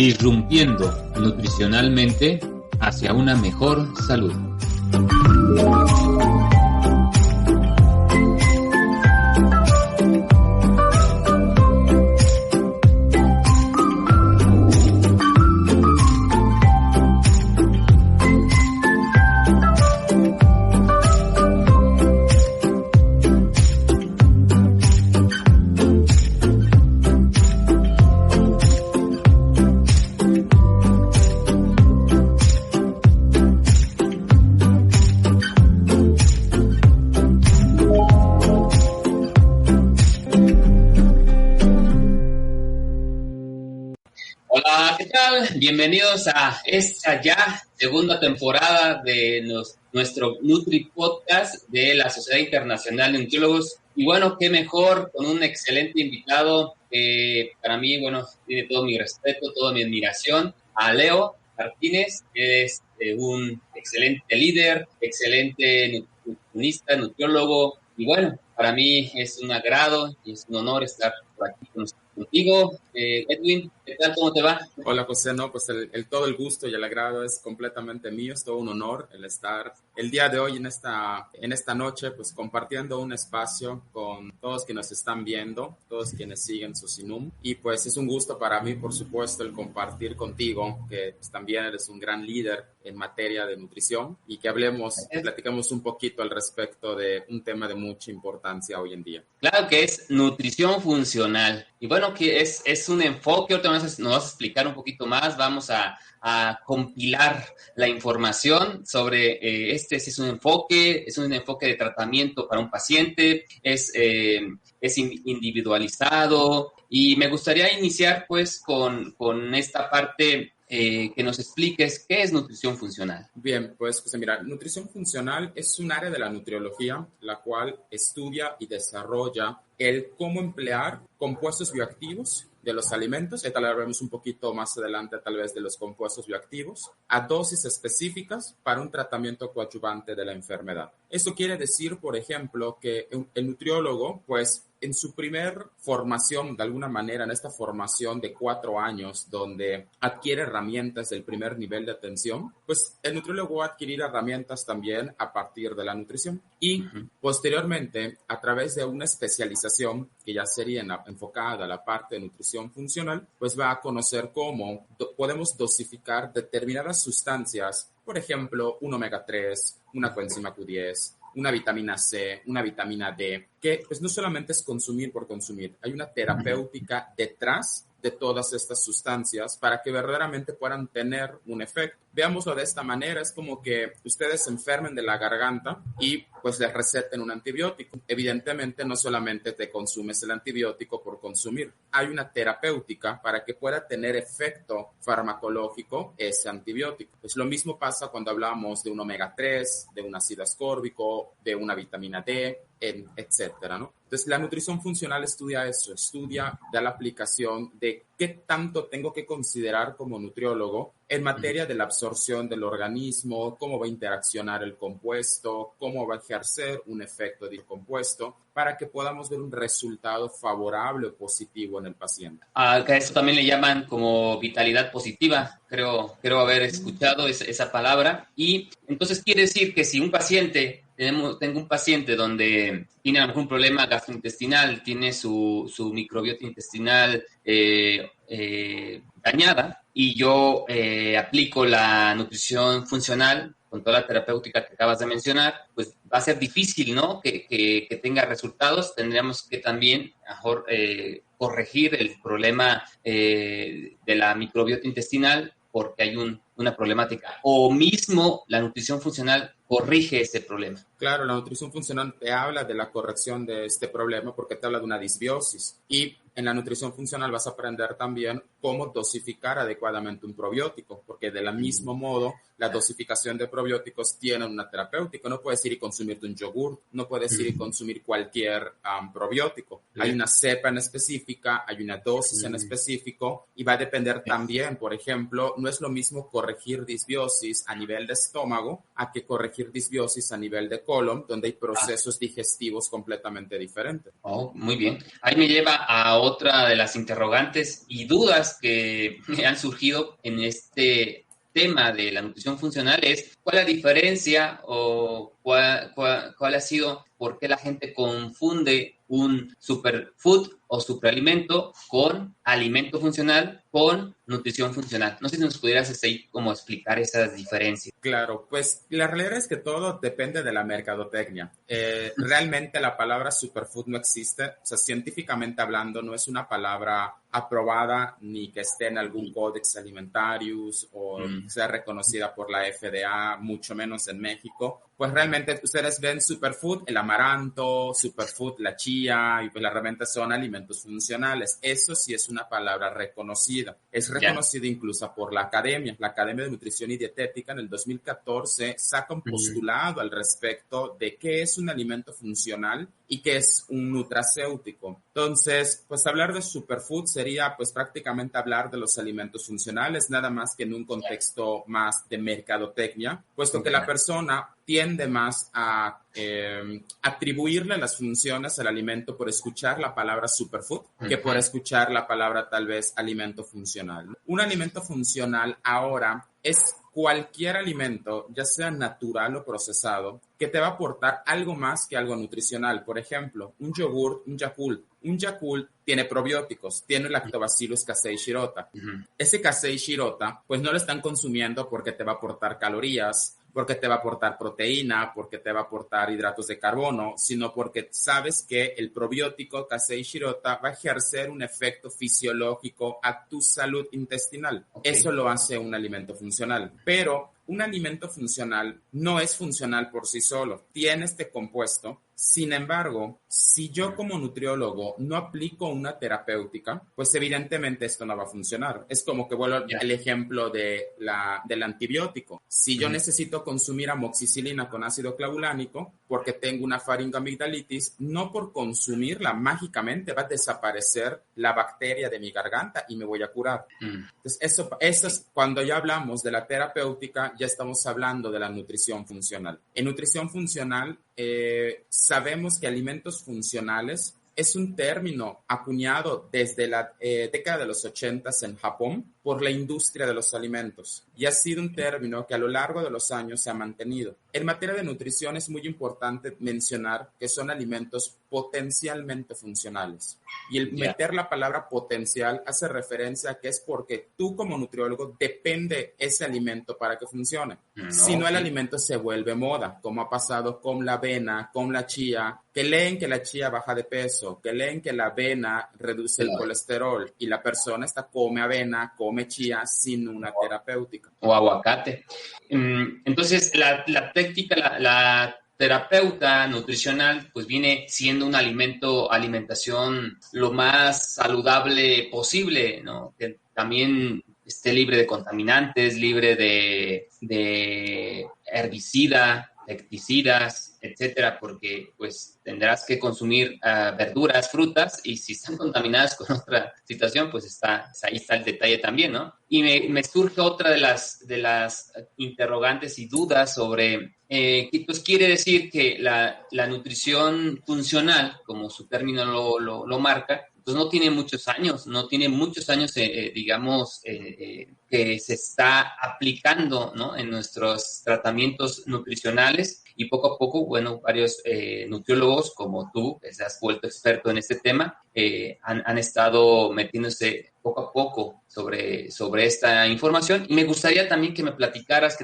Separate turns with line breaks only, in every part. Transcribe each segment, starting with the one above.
Disrumpiendo nutricionalmente hacia una mejor salud. Bienvenidos a esta ya segunda temporada de nuestro Nutri Podcast de la Sociedad Internacional de Nutriólogos. Y bueno, qué mejor con un excelente invitado que para mí, bueno, tiene todo mi respeto, toda mi admiración, a Leo Martínez, que es un excelente líder, excelente nutricionista, nutriólogo. Y bueno, para mí es un agrado y es un honor estar por aquí contigo. Edwin, ¿qué tal? ¿Cómo te va?
Hola, José. No, pues todo el gusto y el agrado es completamente mío. Es todo un honor el estar el día de hoy en esta noche, pues compartiendo un espacio con todos que nos están viendo, todos quienes siguen Socinum. Y pues es un gusto para mí, por supuesto, el compartir contigo, que pues, también eres un gran líder en materia de nutrición y que platicamos un poquito al respecto de un tema de mucha importancia hoy en día.
Claro que es nutrición funcional. Y bueno, que es un enfoque, ahorita nos vas a explicar un poquito más, vamos a compilar la información sobre si es un enfoque de tratamiento para un paciente, es individualizado, y me gustaría iniciar pues con esta parte que nos expliques qué es nutrición funcional.
Bien, pues mira, nutrición funcional es un área de la nutriología la cual estudia y desarrolla el cómo emplear compuestos bioactivos de los alimentos, y tal vez hablaremos un poquito más adelante tal vez de los compuestos bioactivos, a dosis específicas para un tratamiento coadyuvante de la enfermedad. Esto quiere decir, por ejemplo, que el nutriólogo, pues en su primer formación, de alguna manera, en esta formación de 4 años, donde adquiere herramientas del primer nivel de atención, pues el nutriólogo va a adquirir herramientas también a partir de la nutrición. Y posteriormente, a través de una especialización que ya sería enfocada a la parte de nutrición funcional, pues va a conocer cómo podemos dosificar determinadas sustancias, por ejemplo, un omega 3, una coenzima Q10, una vitamina C, una vitamina D, que pues no solamente es consumir por consumir, hay una terapéutica detrás de todas estas sustancias para que verdaderamente puedan tener un efecto. Veámoslo de esta manera, es como que ustedes se enfermen de la garganta y pues les receten un antibiótico. Evidentemente no solamente te consumes el antibiótico por consumir, hay una terapéutica para que pueda tener efecto farmacológico ese antibiótico. Pues lo mismo pasa cuando hablamos de un omega 3, de un ácido ascórbico, de una vitamina D, etcétera, ¿no? Entonces, la nutrición funcional estudia eso, estudia ya la aplicación de qué tanto tengo que considerar como nutriólogo en materia de la absorción del organismo, cómo va a interaccionar el compuesto, cómo va a ejercer un efecto del compuesto, para que podamos ver un resultado favorable o positivo en el paciente.
A eso también le llaman como vitalidad positiva, creo haber escuchado esa palabra. Y entonces quiere decir que si un paciente... Tengo un paciente donde tiene a lo mejor un problema gastrointestinal, tiene su microbiota intestinal dañada, y yo aplico la nutrición funcional con toda la terapéutica que acabas de mencionar, pues va a ser difícil, ¿no? Que tenga resultados. Tendríamos que también mejor corregir el problema de la microbiota intestinal porque hay una problemática. O mismo la nutrición funcional corrige ese problema.
Claro, la nutrición funcional te habla de la corrección de este problema porque te habla de una disbiosis. Y en la nutrición funcional vas a aprender también cómo dosificar adecuadamente un probiótico, porque de la mismo modo la dosificación de probióticos tiene una terapéutica. No puedes ir y consumirte un yogur, no puedes ir y consumir cualquier probiótico. Hay una cepa en específica, hay una dosis en específico, y va a depender también, por ejemplo, no es lo mismo corregir corregir disbiosis a nivel de estómago a que corregir disbiosis a nivel de colon, donde hay procesos digestivos completamente diferentes.
Oh, muy bien. Ahí me lleva a otra de las interrogantes y dudas que me han surgido en este tema de la nutrición funcional es cuál es la diferencia o cuál ha sido, por qué la gente confunde un superfood o superalimento con alimento funcional con nutrición funcional. No sé si nos pudieras así como explicar esas diferencias.
Claro, pues la realidad es que todo depende de la mercadotecnia. Realmente la palabra superfood no existe, o sea, científicamente hablando no es una palabra aprobada ni que esté en algún Codex Alimentarius o sea reconocida por la FDA, mucho menos en México. Pues realmente ustedes ven superfood, el amaranto, superfood, la chía, y pues realmente son alimentos funcionales. Eso sí es una palabra reconocida. Es reconocida incluso por la Academia. La Academia de Nutrición y Dietética en el 2014 saca un postulado al respecto de qué es un alimento funcional y qué es un nutracéutico. Entonces, pues hablar de superfood sería pues prácticamente hablar de los alimentos funcionales, nada más que en un contexto más de mercadotecnia, puesto que la persona tiende más a atribuirle las funciones al alimento por escuchar la palabra superfood que por escuchar la palabra tal vez alimento funcional. Un alimento funcional ahora es cualquier alimento, ya sea natural o procesado, que te va a aportar algo más que algo nutricional. Por ejemplo, un yogur, un Yakult. Un Yakult tiene probióticos, tiene Lactobacillus casei shirota. Ese casei shirota, pues no lo están consumiendo porque te va a aportar calorías, porque te va a aportar proteína, porque te va a aportar hidratos de carbono, sino porque sabes que el probiótico casei shirota va a ejercer un efecto fisiológico a tu salud intestinal. Eso lo hace un alimento funcional. Pero un alimento funcional no es funcional por sí solo. Tiene este compuesto. Sin embargo, si yo como nutriólogo no aplico una terapéutica, pues evidentemente esto no va a funcionar. Es como que vuelvo al ejemplo del antibiótico. Si yo necesito consumir amoxicilina con ácido clavulánico porque tengo una faringoamigdalitis, no por consumirla mágicamente va a desaparecer la bacteria de mi garganta y me voy a curar. Entonces, eso es cuando ya hablamos de la terapéutica, ya estamos hablando de la nutrición funcional. En nutrición funcional, sabemos que alimentos funcionales es un término acuñado desde la década de los 80 en Japón por la industria de los alimentos y ha sido un término que a lo largo de los años se ha mantenido. En materia de nutrición es muy importante mencionar que son alimentos potencialmente funcionales y el meter la palabra potencial hace referencia a que es porque tú como nutriólogo depende ese alimento para que funcione. Si no, el alimento se vuelve moda, como ha pasado con la avena, con la chía, que leen que la chía baja de peso, que leen que la avena reduce el colesterol y la persona come avena, come chía sin una terapéutica.
O aguacate. Entonces, la técnica, la terapeuta nutricional, pues viene siendo un alimentación lo más saludable posible, ¿no? Que también esté libre de contaminantes, libre de herbicida, pesticidas, etcétera, porque pues tendrás que consumir verduras, frutas, y si están contaminadas con otra situación, pues ahí está el detalle también, ¿no? Y me surge otra de las interrogantes y dudas sobre, pues quiere decir que la nutrición funcional, como su término lo marca, pues no tiene muchos años, digamos, que se está aplicando, ¿no? En nuestros tratamientos nutricionales y poco a poco, bueno, varios nutriólogos como tú, que se has vuelto experto en este tema, han estado metiéndose poco a poco sobre esta información y me gustaría también que nos platicaras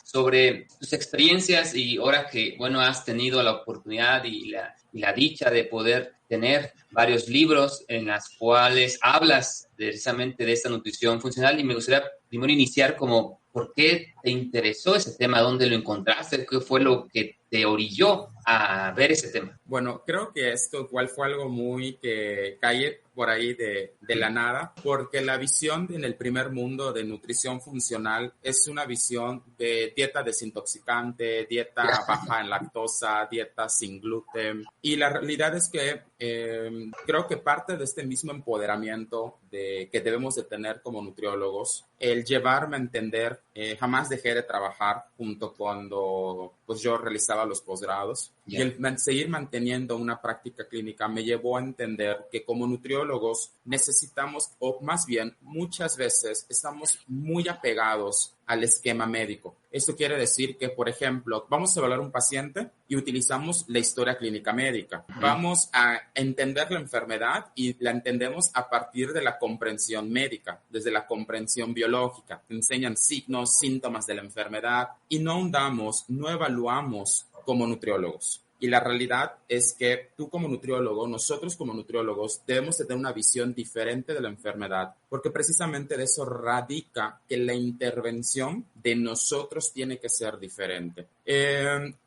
sobre tus experiencias y ahora que, bueno, has tenido la oportunidad y la dicha de poder tener varios libros en los cuales hablas precisamente de esta nutrición funcional y me gustaría primero iniciar como ¿por qué te interesó ese tema? ¿Dónde lo encontraste? ¿Qué fue lo que te orilló a ver ese tema?
Bueno, creo que esto igual fue algo muy que cae por ahí de la nada, porque la visión en el primer mundo de nutrición funcional es una visión de dieta desintoxicante, dieta baja en lactosa, dieta sin gluten. Y la realidad es que creo que parte de este mismo empoderamiento que debemos de tener como nutriólogos el llevarme a entender, jamás dejé de trabajar junto cuando pues yo realizaba los posgrados. Y el seguir manteniendo una práctica clínica me llevó a entender que como nutriólogos necesitamos, o más bien muchas veces estamos muy apegados al esquema médico. Esto quiere decir que, por ejemplo, vamos a evaluar un paciente y utilizamos la historia clínica médica. Vamos a entender la enfermedad y la entendemos a partir de la comprensión médica, desde la comprensión biológica. Te enseñan signos, síntomas de la enfermedad y no ahondamos, no evaluamos como nutriólogos. Y la realidad es que tú como nutriólogo, nosotros como nutriólogos, debemos de tener una visión diferente de la enfermedad, porque precisamente de eso radica que la intervención de nosotros tiene que ser diferente.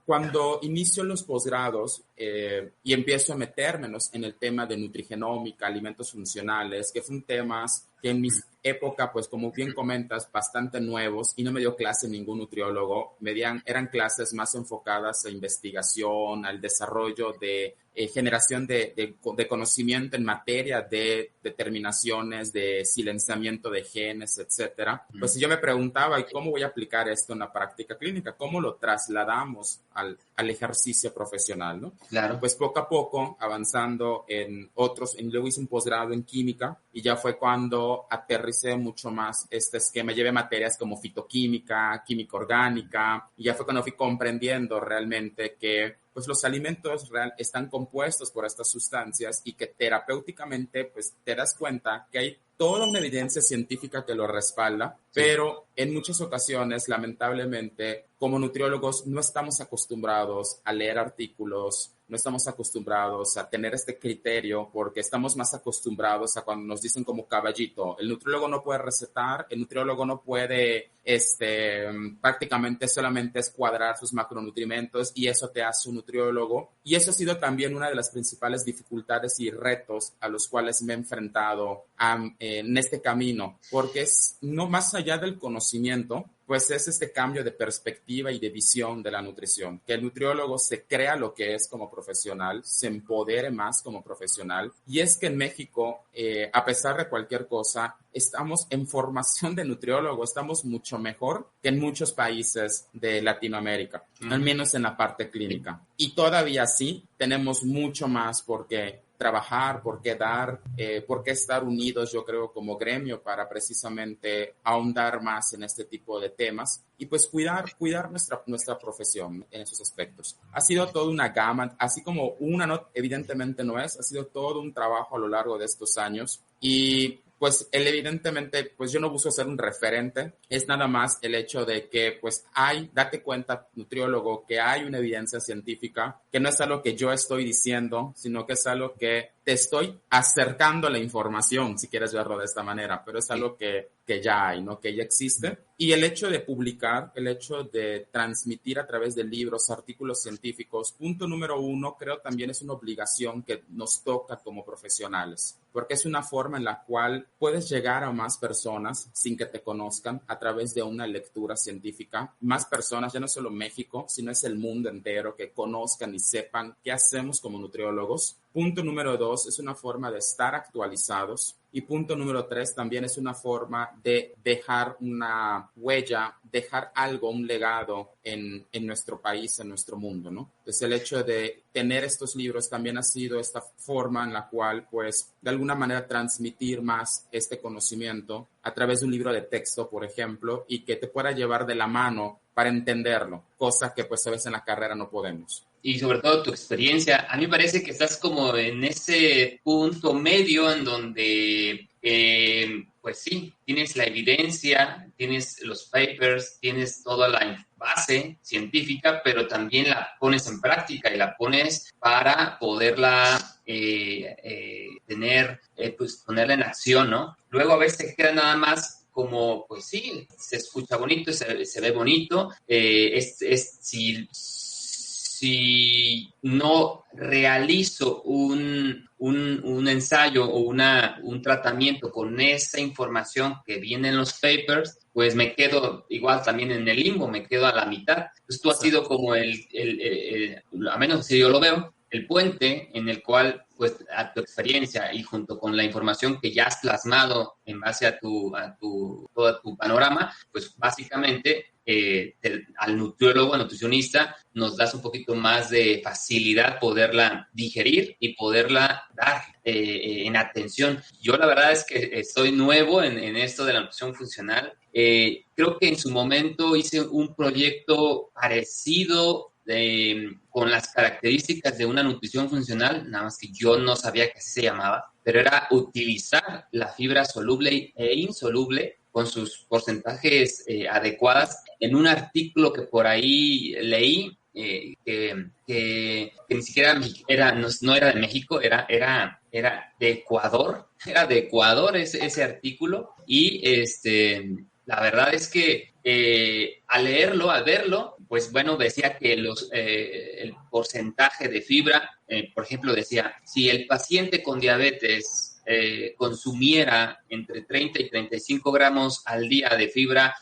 Cuando inicio los posgrados y empiezo a meterme en el tema de nutrigenómica, alimentos funcionales, que son temas que en mi época, pues como bien comentas, bastante nuevos, y no me dio clase ningún nutriólogo, eran clases más enfocadas a investigación, al desarrollo de generación de conocimiento en materia de determinaciones, de silenciamiento de genes, etcétera. Pues yo me preguntaba, ¿y cómo voy a aplicar esto en la práctica clínica? ¿Cómo lo trasladamos al ejercicio profesional, ¿no?
Claro.
Pues poco a poco, avanzando en otros, luego hice un posgrado en química y ya fue cuando aterricé mucho más este esquema. Llevé materias como fitoquímica, química orgánica, y ya fue cuando fui comprendiendo realmente que pues los alimentos están compuestos por estas sustancias y que terapéuticamente pues te das cuenta que hay toda una evidencia científica que lo respalda, pero en muchas ocasiones, lamentablemente, como nutriólogos no estamos acostumbrados a leer artículos, no estamos acostumbrados a tener este criterio porque estamos más acostumbrados a cuando nos dicen como caballito, el nutriólogo no puede recetar, el nutriólogo no puede prácticamente solamente escuadrar sus macronutrientes y eso te hace un nutriólogo. Y eso ha sido también una de las principales dificultades y retos a los cuales me he enfrentado en este camino, porque es no más allá del conocimiento, pues es este cambio de perspectiva y de visión de la nutrición, que el nutriólogo se crea lo que es como profesional, se empodere más como profesional. Y es que en México, a pesar de cualquier cosa, estamos en formación de nutriólogo, estamos mucho mejor que en muchos países de Latinoamérica, al menos en la parte clínica. Y todavía sí, tenemos mucho más por qué trabajar, por qué dar, por qué estar unidos, yo creo, como gremio para precisamente ahondar más en este tipo de temas y pues cuidar nuestra profesión en esos aspectos. Ha sido toda una gama, así como evidentemente no es, ha sido todo un trabajo a lo largo de estos años y pues evidentemente, pues yo no busco ser un referente, es nada más el hecho de que pues date cuenta, nutriólogo, que hay una evidencia científica, que no es algo que yo estoy diciendo, sino que es algo que te estoy acercando la información, si quieres verlo de esta manera, pero es algo que ya hay, ¿no? Que ya existe. Y el hecho de publicar, el hecho de transmitir a través de libros, artículos científicos, punto número 1, creo también es una obligación que nos toca como profesionales, porque es una forma en la cual puedes llegar a más personas sin que te conozcan a través de una lectura científica. Más personas, ya no solo México, sino es el mundo entero, que conozcan y sepan qué hacemos como nutriólogos. Punto número 2, es una forma de estar actualizados. Y punto número 3, también es una forma de dejar una huella, dejar algo, un legado en nuestro país, en nuestro mundo, ¿no? Entonces el hecho de tener estos libros también ha sido esta forma en la cual, pues, de alguna manera transmitir más este conocimiento a través de un libro de texto, por ejemplo, y que te pueda llevar de la mano para entenderlo, cosa que pues a veces en la carrera no podemos.
Y sobre todo tu experiencia, a mí me parece que estás como en ese punto medio en donde, pues sí, tienes la evidencia, tienes los papers, tienes toda la base científica, pero también la pones en práctica y la pones para poderla pues ponerla en acción, ¿no? Luego a veces queda nada más como, pues sí, se escucha bonito, se ve bonito, si no realizo un ensayo o un tratamiento con esa información que viene en los papers, pues me quedo igual también en el limbo, me quedo a la mitad. Entonces tú has sido como a menos si yo lo veo, el puente en el cual pues a tu experiencia y junto con la información que ya has plasmado en base a todo tu panorama, pues básicamente al nutriólogo, al nutricionista, nos das un poquito más de facilidad poderla digerir y poderla dar en atención. Yo la verdad es que estoy nuevo en esto de la nutrición funcional. Creo que en su momento hice un proyecto parecido con las características de una nutrición funcional, nada más que yo no sabía que así se llamaba, pero era utilizar la fibra soluble e insoluble con sus porcentajes adecuadas en un artículo que por ahí leí, que ni siquiera no era de México, era de Ecuador, era de Ecuador ese artículo, y la verdad es que al verlo, pues bueno, decía que el porcentaje de fibra, por ejemplo, decía, si el paciente con diabetes consumiera entre 30 y 35 gramos al día de fibra,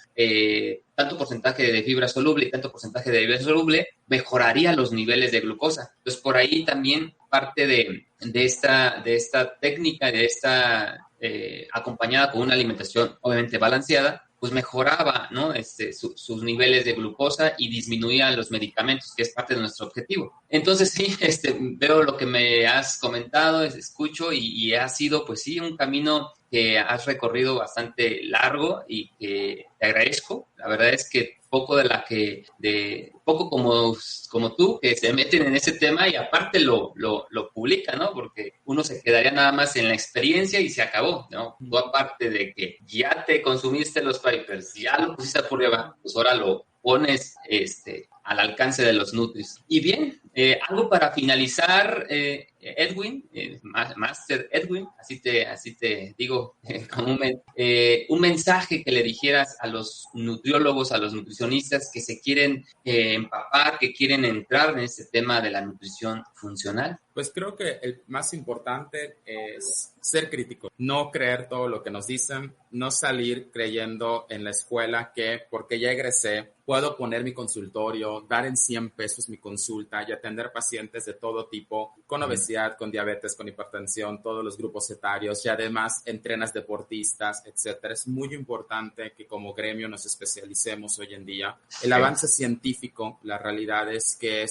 tanto porcentaje de fibra soluble y tanto porcentaje de fibra soluble, mejoraría los niveles de glucosa. Entonces, por ahí también parte de esta técnica, acompañada con una alimentación obviamente balanceada, pues mejoraba, ¿no? Sus niveles de glucosa y disminuía los medicamentos, que es parte de nuestro objetivo. Entonces, sí, veo lo que me has comentado, escucho y ha sido, pues sí, un camino que has recorrido bastante largo y que te agradezco. La verdad es que poco como tú, que se meten en ese tema y aparte lo publican, ¿no? Porque uno se quedaría nada más en la experiencia y se acabó, ¿no? Tú, aparte de que ya te consumiste los papers, ya lo pusiste a prueba, pues ahora lo pones al alcance de los nutris. Y bien, algo para finalizar, Edwin, Master Edwin, así te digo comúnmente, un mensaje que le dijeras a los nutriólogos, a los nutricionistas que se quieren empapar, que quieren entrar en este tema de la nutrición funcional.
Pues creo que el más importante es ser crítico, no creer todo lo que nos dicen, no salir creyendo en la escuela que porque ya egresé puedo poner mi consultorio, dar en 100 pesos mi consulta y atender pacientes de todo tipo, con obesidad, con diabetes, con hipertensión, todos los grupos etarios y además entrenas deportistas, etcétera. Es muy importante que como gremio nos especialicemos hoy en día. El avance científico, la realidad es que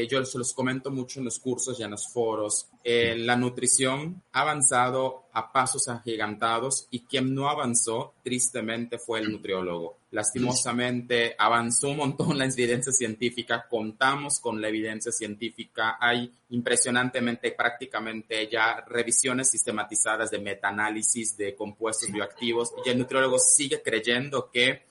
yo se los comento mucho en los cursos y en los foros, la nutrición ha avanzado a pasos agigantados y quien no avanzó, tristemente, fue el nutriólogo. Lastimosamente, avanzó un montón la evidencia científica, contamos con la evidencia científica, hay impresionantemente prácticamente ya revisiones sistematizadas de metaanálisis de compuestos bioactivos y el nutriólogo sigue creyendo que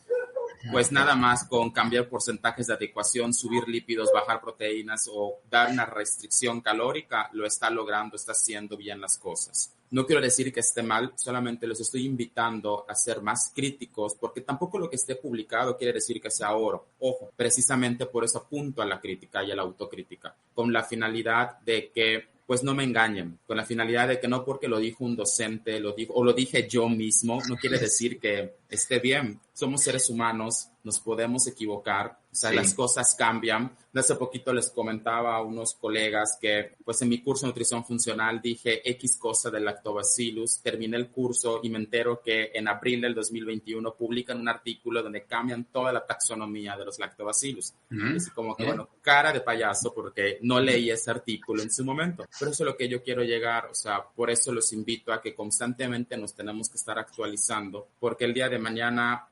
pues nada más con cambiar porcentajes de adecuación, subir lípidos, bajar proteínas o dar una restricción calórica, lo está logrando, está haciendo bien las cosas. No quiero decir que esté mal, solamente los estoy invitando a ser más críticos, porque tampoco lo que esté publicado quiere decir que sea oro. Ojo, precisamente por eso apunto a la crítica y a la autocrítica, con la finalidad de que pues no me engañen, con la finalidad de que no porque lo dijo un docente, lo dije yo mismo, no quiere decir que esté bien. Somos seres humanos, nos podemos equivocar, o sea, sí. Las cosas cambian. Hace poquito les comentaba a unos colegas que, pues en mi curso de nutrición funcional dije X cosa del lactobacillus, terminé el curso y me entero que en abril del 2021 publican un artículo donde cambian toda la taxonomía de los lactobacillus. Así como que, bueno, cara de payaso porque no leí ese artículo en su momento. Pero eso es lo que yo quiero llegar, o sea, por eso los invito a que constantemente nos tenemos que estar actualizando, porque el día de mañana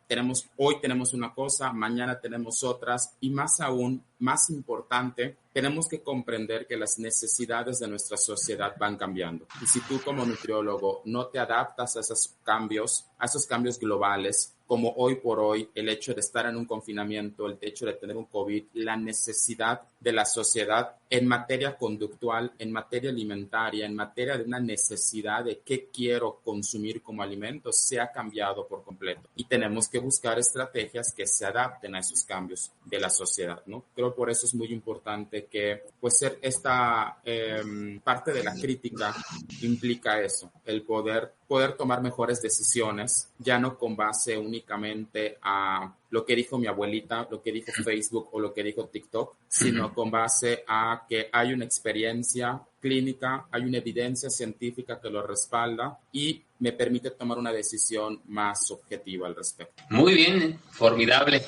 hoy tenemos una cosa, mañana tenemos otras y más aún, más importante, tenemos que comprender que las necesidades de nuestra sociedad van cambiando. Y si tú como nutriólogo no te adaptas a esos cambios globales, como hoy por hoy el hecho de estar en un confinamiento, el hecho de tener un COVID, la necesidad de la sociedad en materia conductual, en materia alimentaria, en materia de una necesidad de qué quiero consumir como alimento, se ha cambiado por completo. Y tenemos que buscar estrategias que se adapten a esos cambios de la sociedad, ¿no? Creo por eso es muy importante que, pues, ser esta parte de la crítica implica eso, el poder poder tomar mejores decisiones, ya no con base únicamente a lo que dijo mi abuelita, lo que dijo Facebook o lo que dijo TikTok, sino con base a que hay una experiencia clínica, hay una evidencia científica que lo respalda y me permite tomar una decisión más objetiva al respecto.
Muy bien, formidable.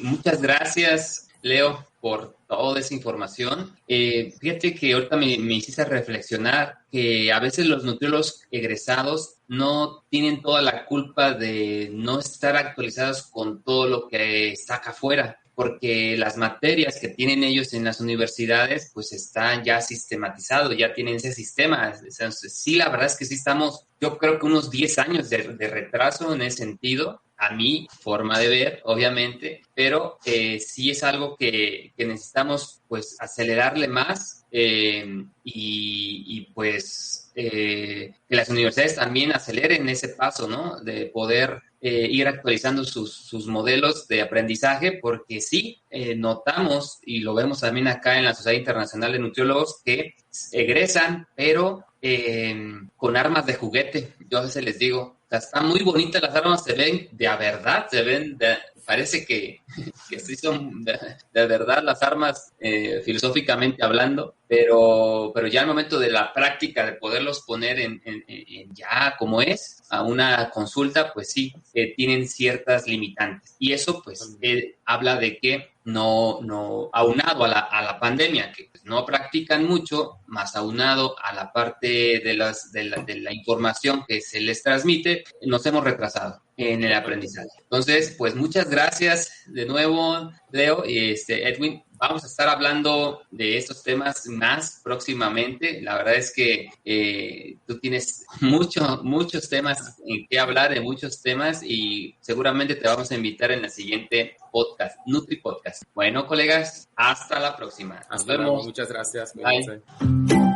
Muchas gracias, Leo, por toda esa información. Fíjate que ahorita me hiciste reflexionar que a veces los nutriólogos egresados no tienen toda la culpa de no estar actualizados con todo lo que está acá afuera, porque las materias que tienen ellos en las universidades pues están ya sistematizados, ya tienen ese sistema. Entonces, sí, la verdad es que sí estamos, yo creo que unos 10 años de retraso en ese sentido, a mi forma de ver, obviamente, pero sí es algo que necesitamos pues acelerarle más y pues que las universidades también aceleren ese paso, ¿no? De poder ir actualizando sus modelos de aprendizaje, porque sí, notamos, y lo vemos también acá en la Sociedad Internacional de Nutriólogos, que egresan, pero con armas de juguete. Yo a veces les digo, o sea, están muy bonitas las armas, se ven de a verdad, se ven parece que sí son de verdad las armas, filosóficamente hablando, pero ya al momento de la práctica, de poderlos poner en ya como es, a una consulta, pues sí, tienen ciertas limitantes. Y eso pues habla de que no aunado a la pandemia, que pues, no practican mucho, más aunado a la parte de la información que se les transmite, nos hemos retrasado en el aprendizaje. Entonces, pues muchas gracias de nuevo, Leo y Edwin. Vamos a estar hablando de estos temas más próximamente. La verdad es que tú tienes muchos temas en que hablar, de muchos temas, y seguramente te vamos a invitar en la siguiente podcast, Nutri Podcast. Bueno, colegas, hasta la próxima.
Nos vemos. Muchas gracias.
Bye.